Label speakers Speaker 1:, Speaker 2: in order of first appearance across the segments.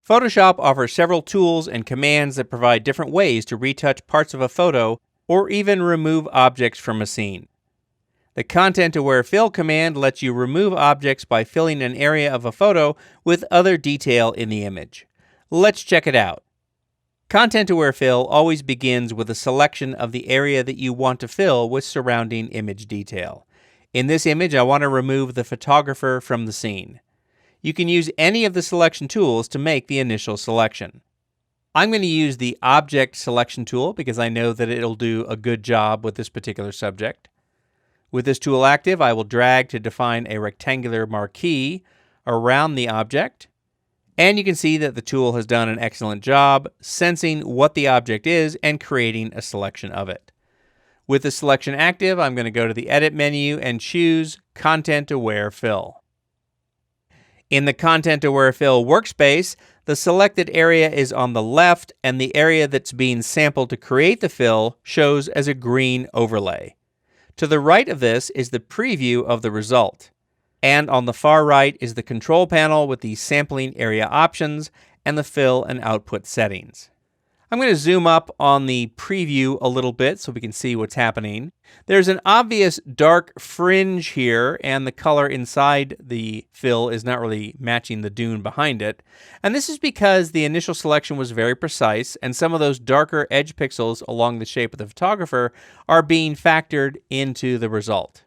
Speaker 1: Photoshop offers several tools and commands that provide different ways to retouch parts of a photo or even remove objects from a scene. The Content-Aware Fill command lets you remove objects by filling an area of a photo with other detail in the image. Let's check it out. Content-Aware Fill always begins with a selection of the area that you want to fill with surrounding image detail. In this image, I want to remove the photographer from the scene. You can use any of the selection tools to make the initial selection. I'm going to use the Object Selection tool because I know that it'll do a good job with this particular subject. With this tool active, I will drag to define a rectangular marquee around the object. And you can see that the tool has done an excellent job sensing what the object is and creating a selection of it. With the selection active, I'm going to go to the Edit menu and choose Content-Aware Fill. In the Content-Aware Fill workspace, the selected area is on the left and the area that's being sampled to create the fill shows as a green overlay. To the right of this is the preview of the result. And on the far right is the control panel with the sampling area options and the fill and output settings. I'm going to zoom up on the preview a little bit so we can see what's happening. There's an obvious dark fringe here, and the color inside the fill is not really matching the dune behind it. And this is because the initial selection was very precise, and some of those darker edge pixels along the shape of the photographer are being factored into the result.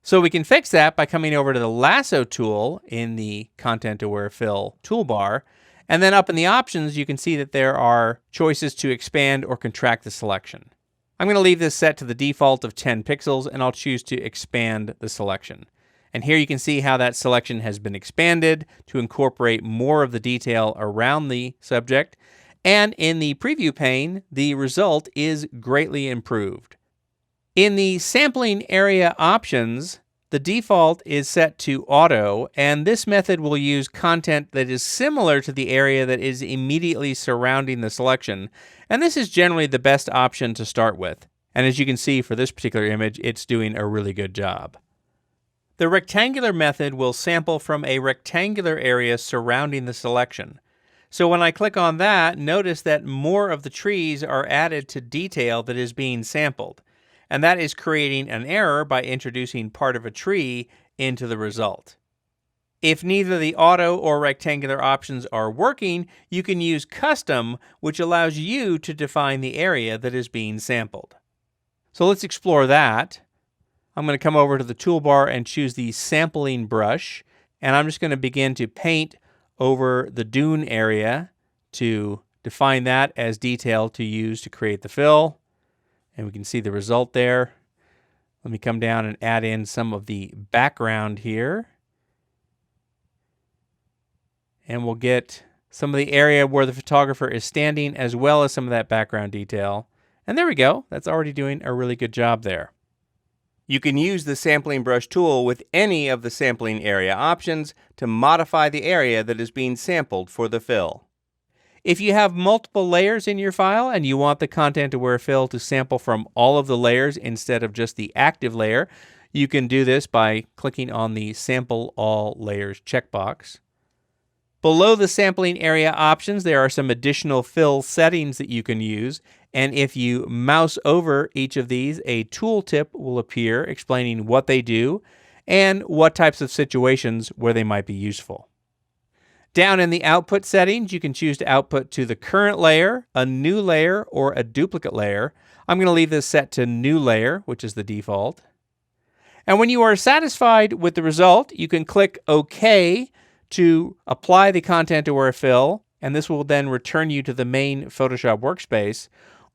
Speaker 1: So we can fix that by coming over to the lasso tool in the Content-Aware Fill toolbar. And then up in the options, you can see that there are choices to expand or contract the selection. I'm going to leave this set to the default of 10 pixels, and I'll choose to expand the selection. And here you can see how that selection has been expanded to incorporate more of the detail around the subject. And in the preview pane, the result is greatly improved. In the sampling area options, the default is set to auto, and this method will use content that is similar to the area that is immediately surrounding the selection, and this is generally the best option to start with. And as you can see for this particular image, it's doing a really good job. The rectangular method will sample from a rectangular area surrounding the selection. So when I click on that, notice that more of the trees are added to detail that is being sampled. And that is creating an error by introducing part of a tree into the result. If neither the auto or rectangular options are working, you can use custom, which allows you to define the area that is being sampled. So let's explore that. I'm going to come over to the toolbar and choose the sampling brush, and I'm just going to begin to paint over the dune area to define that as detail to use to create the fill. And we can see the result there. Let me come down and add in some of the background here. And we'll get some of the area where the photographer is standing as well as some of that background detail. And there we go. That's already doing a really good job there. You can use the sampling brush tool with any of the sampling area options to modify the area that is being sampled for the fill. If you have multiple layers in your file and you want the Content-Aware Fill to sample from all of the layers instead of just the active layer, you can do this by clicking on the Sample All Layers checkbox. Below the sampling area options, there are some additional fill settings that you can use, and if you mouse over each of these, a tooltip will appear explaining what they do and what types of situations where they might be useful. Down in the output settings, you can choose to output to the current layer, a new layer, or a duplicate layer. I'm going to leave this set to new layer, which is the default. And when you are satisfied with the result, you can click OK to apply the Content-Aware Fill, and this will then return you to the main Photoshop workspace.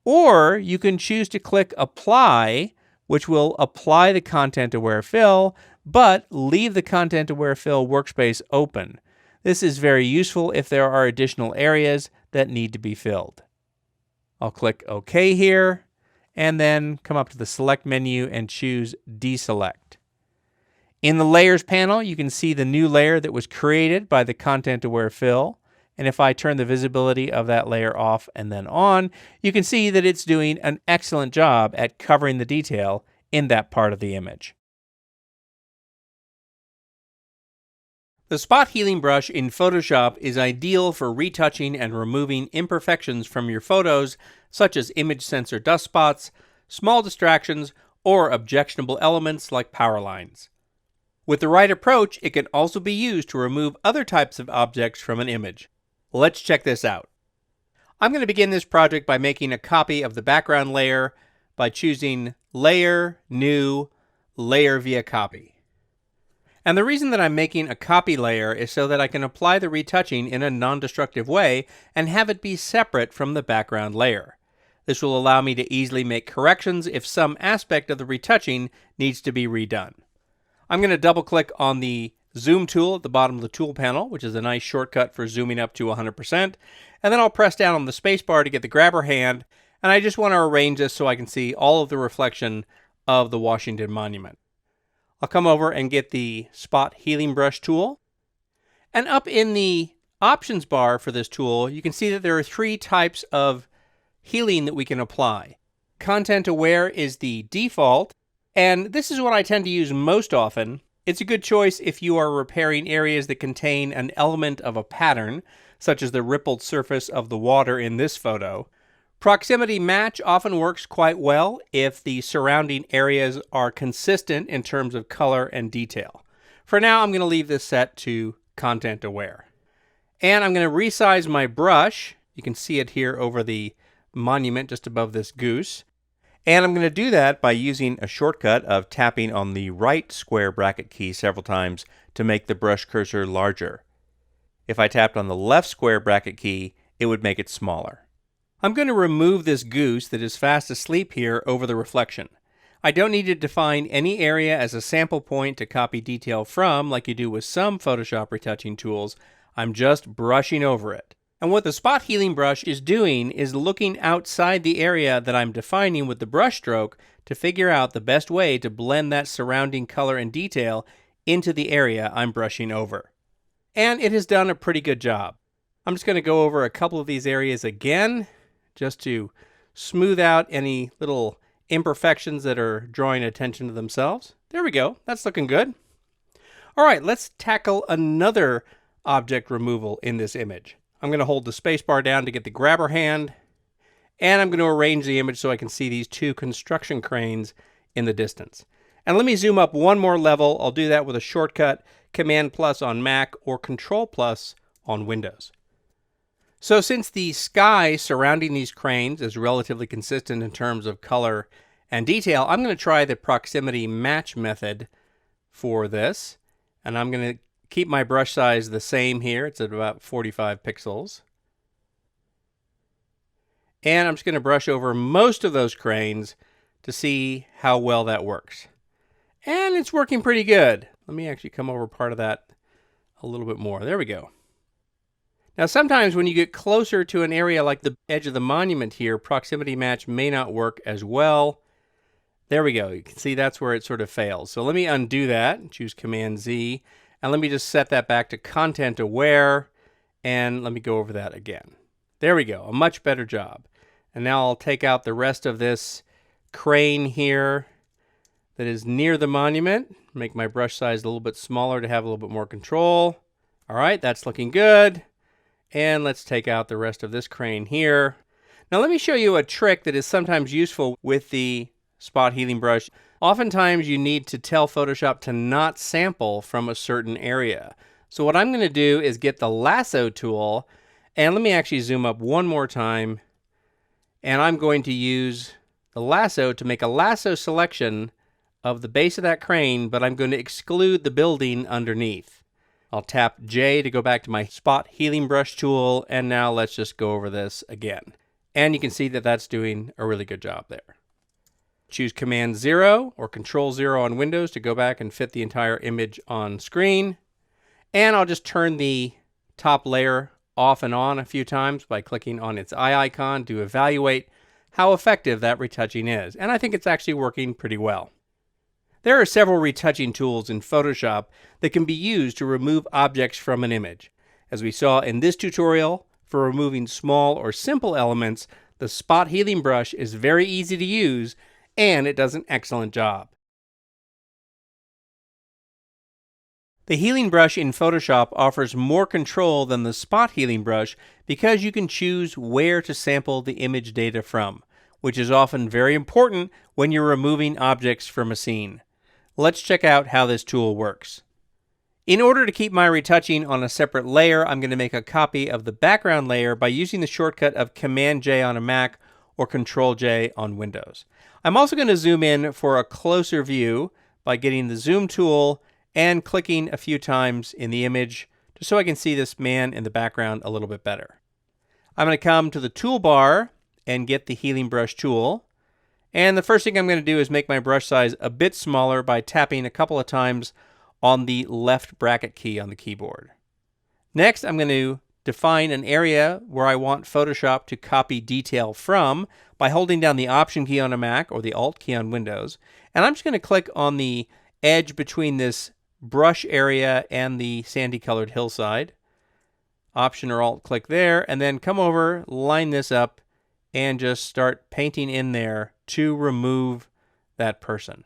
Speaker 1: Or you can choose to click Apply, which will apply the Content-Aware Fill, but leave the Content-Aware Fill workspace open. This is very useful if there are additional areas that need to be filled. I'll click OK here, and then come up to the Select menu and choose Deselect. In the Layers panel, you can see the new layer that was created by the Content-Aware Fill. And if I turn the visibility of that layer off and then on, you can see that it's doing an excellent job at covering the detail in that part of the image. The spot healing brush in Photoshop is ideal for retouching and removing imperfections from your photos, such as image sensor dust spots, small distractions, or objectionable elements like power lines. With the right approach, it can also be used to remove other types of objects from an image. Let's check this out. I'm going to begin this project by making a copy of the background layer by choosing Layer, New, Layer via Copy. And the reason that I'm making a copy layer is so that I can apply the retouching in a non-destructive way and have it be separate from the background layer. This will allow me to easily make corrections if some aspect of the retouching needs to be redone. I'm going to double click on the Zoom tool at the bottom of the tool panel, which is a nice shortcut for zooming up to 100%, and then I'll press down on the spacebar to get the grabber hand, and I just want to arrange this so I can see all of the reflection of the Washington Monument. I'll come over and get the Spot Healing Brush tool. And up in the options bar for this tool, you can see that there are three types of healing that we can apply. Content Aware is the default, and this is what I tend to use most often. It's a good choice if you are repairing areas that contain an element of a pattern, such as the rippled surface of the water in this photo. Proximity Match often works quite well if the surrounding areas are consistent in terms of color and detail. For now, I'm going to leave this set to Content Aware. And I'm going to resize my brush. You can see it here over the monument just above this goose. And I'm going to do that by using a shortcut of tapping on the right square bracket key several times to make the brush cursor larger. If I tapped on the left square bracket key, it would make it smaller. I'm going to remove this goose that is fast asleep here over the reflection. I don't need to define any area as a sample point to copy detail from like you do with some Photoshop retouching tools. I'm just brushing over it. And what the spot healing brush is doing is looking outside the area that I'm defining with the brush stroke to figure out the best way to blend that surrounding color and detail into the area I'm brushing over. And it has done a pretty good job. I'm just going to go over a couple of these areas again, just to smooth out any little imperfections that are drawing attention to themselves. There we go. That's looking good. All right, let's tackle another object removal in this image. I'm going to hold the spacebar down to get the grabber hand, and I'm going to arrange the image so I can see these two construction cranes in the distance. And let me zoom up one more level. I'll do that with a shortcut, Command+ on Mac or Control+ on Windows. So since the sky surrounding these cranes is relatively consistent in terms of color and detail, I'm going to try the proximity match method for this. And I'm going to keep my brush size the same here. It's at about 45 pixels. And I'm just going to brush over most of those cranes to see how well that works. And it's working pretty good. Let me actually come over part of that a little bit more. There we go. Now, sometimes when you get closer to an area like the edge of the monument here, proximity match may not work as well. There we go. You can see that's where it sort of fails. So let me undo that, choose Command Z, and let me just set that back to Content Aware, and let me go over that again. There we go, a much better job. And now I'll take out the rest of this crane here that is near the monument, make my brush size a little bit smaller to have a little bit more control. All right, that's looking good. And let's take out the rest of this crane here. Now let me show you a trick that is sometimes useful with the spot healing brush. Oftentimes you need to tell Photoshop to not sample from a certain area. So what I'm going to do is get the lasso tool, and let me actually zoom up one more time, and I'm going to use the lasso to make a lasso selection of the base of that crane, but I'm going to exclude the building underneath. I'll tap J to go back to my spot healing brush tool, and now let's just go over this again. And you can see that that's doing a really good job there. Choose Command 0 or Control 0 on Windows to go back and fit the entire image on screen. And I'll just turn the top layer off and on a few times by clicking on its eye icon to evaluate how effective that retouching is. And I think it's actually working pretty well. There are several retouching tools in Photoshop that can be used to remove objects from an image. As we saw in this tutorial, for removing small or simple elements, the spot healing brush is very easy to use, and it does an excellent job. The healing brush in Photoshop offers more control than the spot healing brush because you can choose where to sample the image data from, which is often very important when you're removing objects from a scene. Let's check out how this tool works. In order to keep my retouching on a separate layer, I'm going to make a copy of the background layer by using the shortcut of Command-J on a Mac or Control-J on Windows. I'm also going to zoom in for a closer view by getting the zoom tool and clicking a few times in the image just so I can see this man in the background a little bit better. I'm going to come to the toolbar and get the healing brush tool. And the first thing I'm going to do is make my brush size a bit smaller by tapping a couple of times on the left bracket key on the keyboard. Next, I'm going to define an area where I want Photoshop to copy detail from by holding down the Option key on a Mac or the Alt key on Windows. And I'm just going to click on the edge between this brush area and the sandy colored hillside. Option or Alt click there, and then come over, line this up, and just start painting in there to remove that person.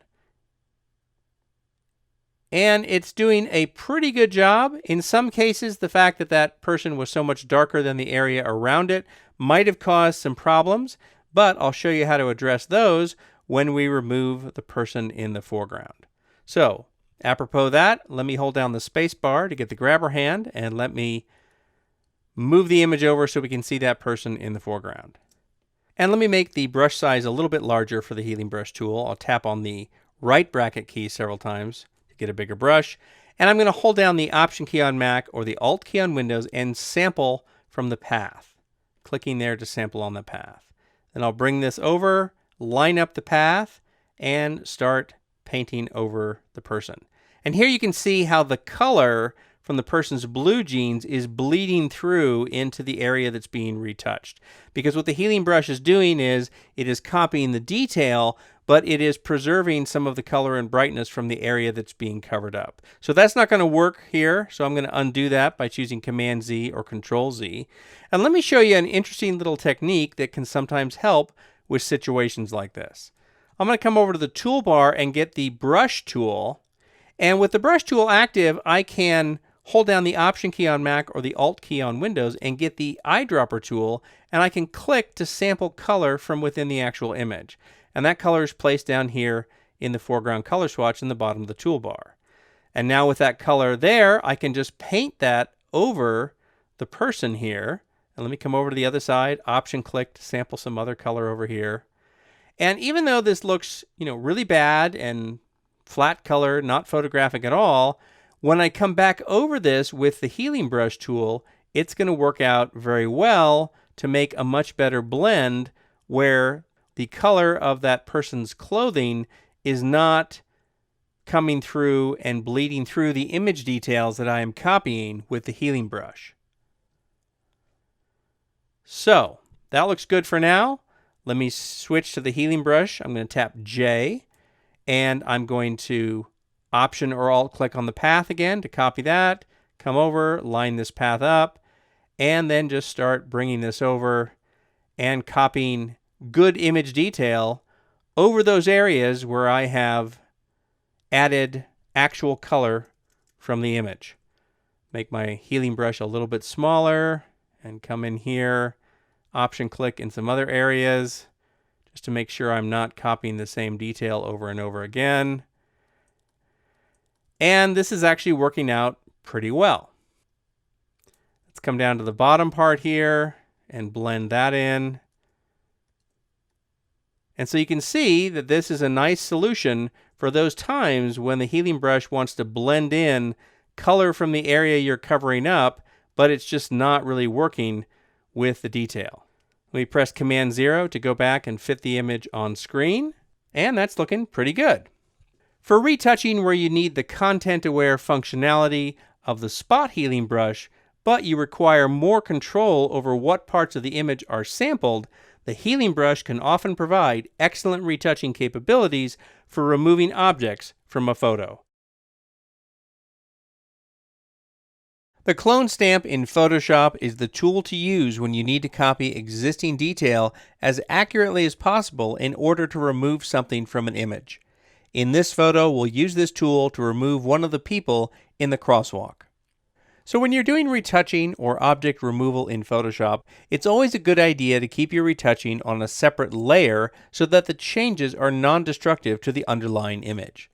Speaker 1: And it's doing a pretty good job. In some cases, the fact that that person was so much darker than the area around it might have caused some problems, but I'll show you how to address those when we remove the person in the foreground. So, apropos that, let me hold down the space bar to get the grabber hand, and let me move the image over so we can see that person in the foreground. And let me make the brush size a little bit larger for the healing brush tool. I'll tap on the right bracket key several times to get a bigger brush. And I'm going to hold down the Option key on Mac or the Alt key on Windows and sample from the path. Clicking there to sample on the path. Then I'll bring this over, line up the path, and start painting over the person. And here you can see how the color from the person's blue jeans is bleeding through into the area that's being retouched. Because what the healing brush is doing is it is copying the detail, but it is preserving some of the color and brightness from the area that's being covered up. So that's not going to work here, so I'm going to undo that by choosing Command-Z or Control-Z. And let me show you an interesting little technique that can sometimes help with situations like this. I'm going to come over to the toolbar and get the brush tool. And with the brush tool active, I can hold down the Option key on Mac or the Alt key on Windows and get the eyedropper tool, and I can click to sample color from within the actual image. And that color is placed down here in the foreground color swatch in the bottom of the toolbar. And now with that color there, I can just paint that over the person here. And let me come over to the other side, Option click to sample some other color over here. And even though this looks, really bad and flat color, not photographic at all, when I come back over this with the healing brush tool, it's going to work out very well to make a much better blend where the color of that person's clothing is not coming through and bleeding through the image details that I am copying with the healing brush. So, that looks good for now. Let me switch to the healing brush. I'm going to tap J, and I'm going to Option or Alt click on the path again to copy that, come over, line this path up, and then just start bringing this over and copying good image detail over those areas where I have added actual color from the image. Make my healing brush a little bit smaller and come in here, Option click in some other areas just to make sure I'm not copying the same detail over and over again. And this is actually working out pretty well. Let's come down to the bottom part here and blend that in. And so you can see that this is a nice solution for those times when the healing brush wants to blend in color from the area you're covering up, but it's just not really working with the detail. We press Command-0 to go back and fit the image on screen, and that's looking pretty good. For retouching where you need the content-aware functionality of the spot healing brush, but you require more control over what parts of the image are sampled, the healing brush can often provide excellent retouching capabilities for removing objects from a photo. The clone stamp in Photoshop is the tool to use when you need to copy existing detail as accurately as possible in order to remove something from an image. In this photo, we'll use this tool to remove one of the people in the crosswalk. So when you're doing retouching or object removal in Photoshop, it's always a good idea to keep your retouching on a separate layer so that the changes are non-destructive to the underlying image.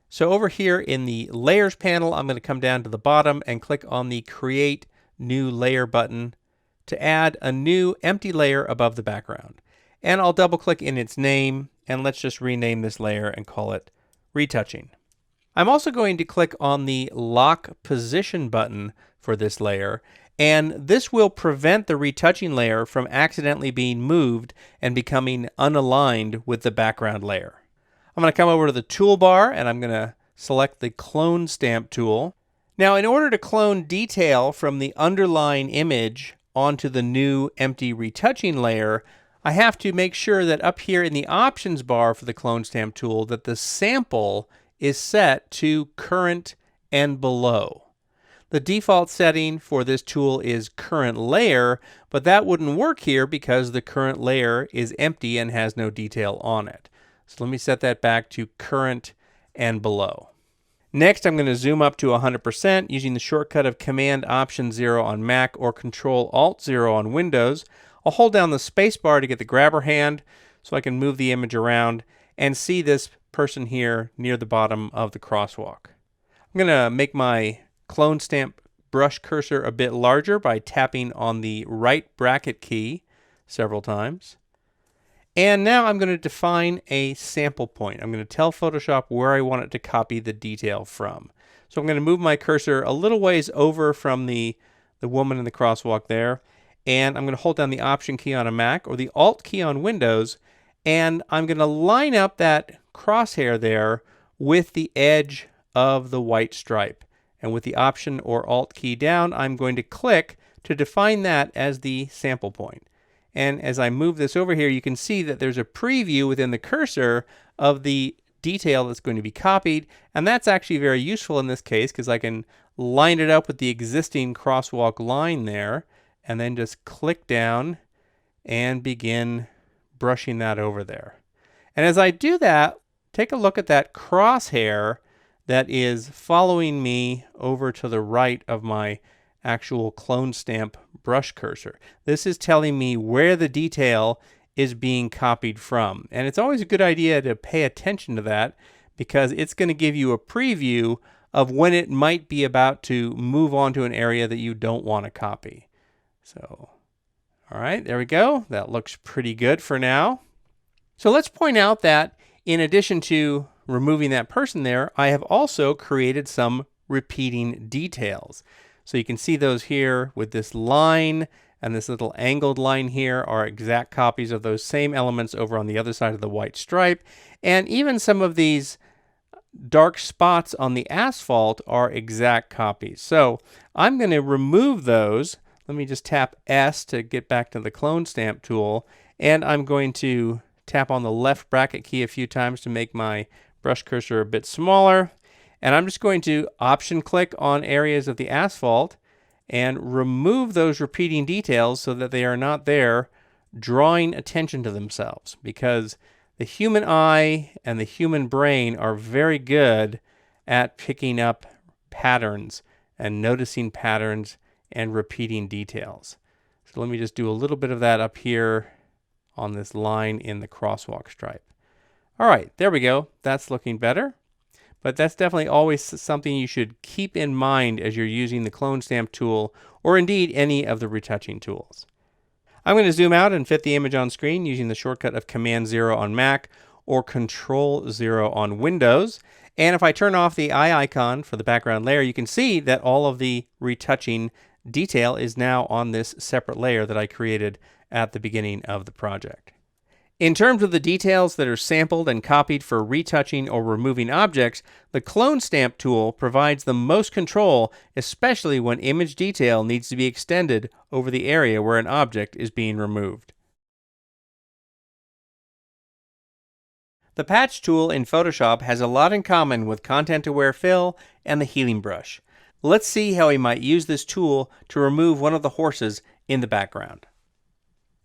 Speaker 1: So over here in the Layers panel, I'm going to come down to the bottom and click on the Create New Layer button to add a new empty layer above the background. And I'll double click in its name, and let's just rename this layer and call it Retouching. I'm also going to click on the Lock Position button for this layer, and this will prevent the retouching layer from accidentally being moved and becoming unaligned with the background layer. I'm going to come over to the toolbar and I'm going to select the Clone Stamp tool. Now, in order to clone detail from the underlying image onto the new empty retouching layer, I have to make sure that up here in the options bar for the Clone Stamp tool that the sample is set to current and below. The default setting for this tool is current layer, but that wouldn't work here because the current layer is empty and has no detail on it. So let me set that back to current and below. Next, I'm going to zoom up to 100% using the shortcut of Command Option 0 on Mac or Control Alt 0 on Windows. I'll hold down the space bar to get the grabber hand so I can move the image around and see this person here near the bottom of the crosswalk. I'm going to make my Clone Stamp brush cursor a bit larger by tapping on the right bracket key several times. And now I'm going to define a sample point. I'm going to tell Photoshop where I want it to copy the detail from. So I'm going to move my cursor a little ways over from the woman in the crosswalk there. And I'm going to hold down the Option key on a Mac or the Alt key on Windows. And I'm going to line up that crosshair there with the edge of the white stripe. And with the Option or Alt key down, I'm going to click to define that as the sample point. And as I move this over here, you can see that there's a preview within the cursor of the detail that's going to be copied. And that's actually very useful in this case because I can line it up with the existing crosswalk line there and then just click down and begin brushing that over there. And as I do that, take a look at that crosshair that is following me over to the right of my actual Clone Stamp brush cursor. This is telling me where the detail is being copied from. And it's always a good idea to pay attention to that because it's going to give you a preview of when it might be about to move on to an area that you don't want to copy. So, all right, there we go. That looks pretty good for now. So let's point out that in addition to removing that person there, I have also created some repeating details. So you can see those here with this line and this little angled line here are exact copies of those same elements over on the other side of the white stripe. And even some of these dark spots on the asphalt are exact copies. So I'm going to remove those. Let me just tap S to get back to the Clone Stamp tool. And I'm going to tap on the left bracket key a few times to make my brush cursor a bit smaller. And I'm just going to Option click on areas of the asphalt and remove those repeating details so that they are not there, drawing attention to themselves, because the human eye and the human brain are very good at picking up patterns and noticing patterns and repeating details. So let me just do a little bit of that up here on this line in the crosswalk stripe. All right, there we go. That's looking better. But that's definitely always something you should keep in mind as you're using the Clone Stamp tool, or indeed any of the retouching tools. I'm going to zoom out and fit the image on screen using the shortcut of Command 0 on Mac or Control 0 on Windows. And if I turn off the eye icon for the background layer, you can see that all of the retouching detail is now on this separate layer that I created at the beginning of the project. In terms of the details that are sampled and copied for retouching or removing objects, the Clone Stamp tool provides the most control, especially when image detail needs to be extended over the area where an object is being removed. The Patch tool in Photoshop has a lot in common with Content-Aware Fill and the Healing Brush. Let's see how we might use this tool to remove one of the horses in the background.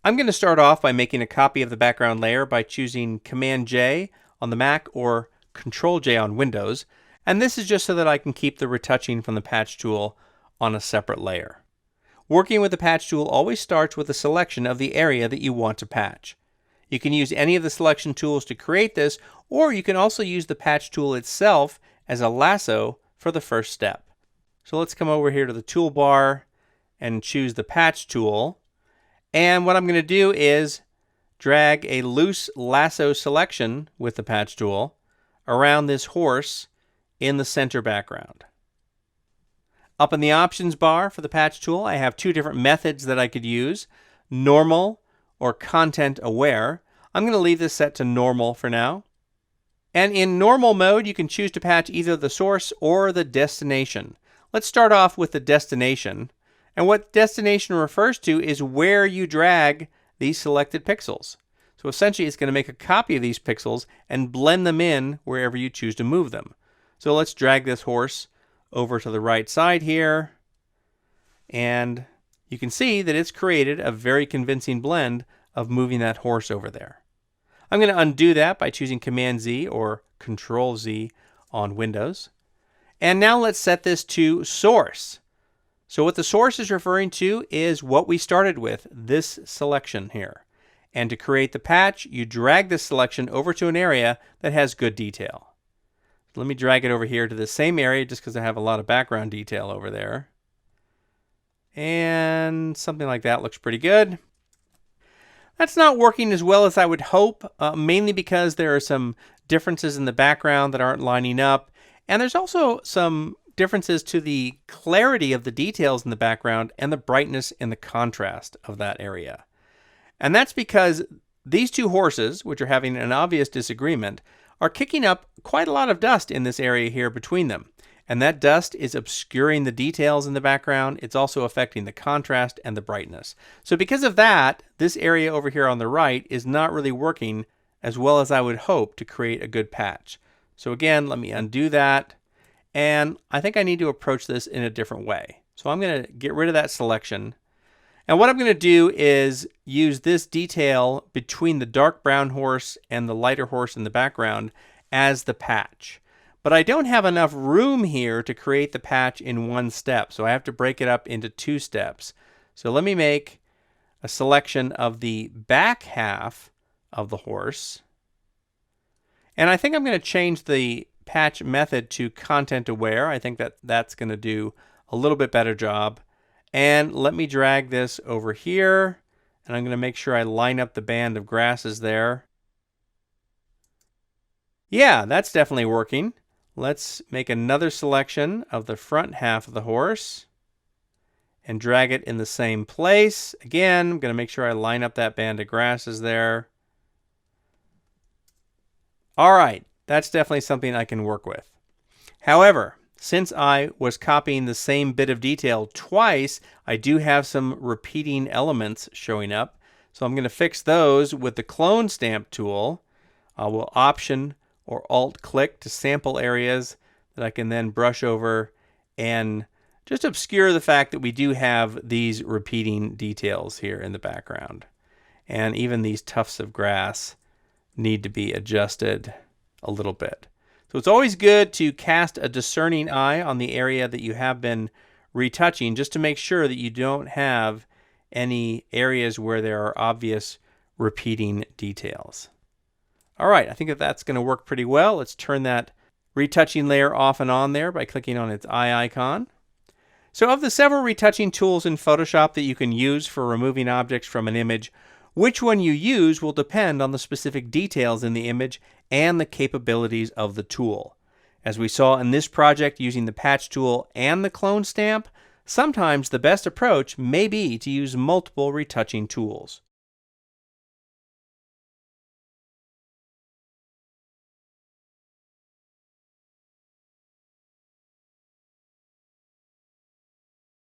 Speaker 1: I'm going to start off by making a copy of the background layer by choosing Command J on the Mac or Control-J on Windows, and this is just so that I can keep the retouching from the patch tool on a separate layer. Working with the patch tool always starts with a selection of the area that you want to patch. You can use any of the selection tools to create this, or you can also use the patch tool itself as a lasso for the first step. So let's come over here to the toolbar and choose the patch tool. And what I'm going to do is drag a loose lasso selection with the patch tool around this horse in the center background. Up in the options bar for the patch tool, I have two different methods that I could use, normal or content aware. I'm going to leave this set to normal for now. And in normal mode, you can choose to patch either the source or the destination. Let's start off with the destination. And what destination refers to is where you drag these selected pixels. So essentially, it's going to make a copy of these pixels and blend them in wherever you choose to move them. So let's drag this horse over to the right side here. And you can see that it's created a very convincing blend of moving that horse over there. I'm going to undo that by choosing Command-Z or Control-Z on Windows. And now let's set this to source. So what the source is referring to is what we started with, this selection here. And to create the patch, you drag this selection over to an area that has good detail. Let me drag it over here to the same area just because I have a lot of background detail over there. And something like that looks pretty good. That's not working as well as I would hope, mainly because there are some differences in the background that aren't lining up. And there's also some differences to the clarity of the details in the background and the brightness and the contrast of that area. And that's because these two horses, which are having an obvious disagreement, are kicking up quite a lot of dust in this area here between them. And that dust is obscuring the details in the background. It's also affecting the contrast and the brightness. So because of that, this area over here on the right is not really working as well as I would hope to create a good patch. So again, let me undo that. And I think I need to approach this in a different way. So I'm going to get rid of that selection. And what I'm going to do is use this detail between the dark brown horse and the lighter horse in the background as the patch. But I don't have enough room here to create the patch in one step, so I have to break it up into two steps. So let me make a selection of the back half of the horse. And I think I'm going to change the patch method to content aware. I think that that's going to do a little bit better job. And let me drag this over here, and I'm going to make sure I line up the band of grasses there. Yeah, that's definitely working. Let's make another selection of the front half of the horse and drag it in the same place. Again, I'm going to make sure I line up that band of grasses there. All right, that's definitely something I can work with. However, since I was copying the same bit of detail twice, I do have some repeating elements showing up. So I'm going to fix those with the clone stamp tool. I will Option or Alt click to sample areas that I can then brush over and just obscure the fact that we do have these repeating details here in the background. And even these tufts of grass need to be adjusted a little bit. So it's always good to cast a discerning eye on the area that you have been retouching just to make sure that you don't have any areas where there are obvious repeating details. All right, I think that that's going to work pretty well. Let's turn that retouching layer off and on there by clicking on its eye icon. So of the several retouching tools in Photoshop that you can use for removing objects from an image, which one you use will depend on the specific details in the image and the capabilities of the tool. As we saw in this project using the patch tool and the clone stamp, sometimes the best approach may be to use multiple retouching tools.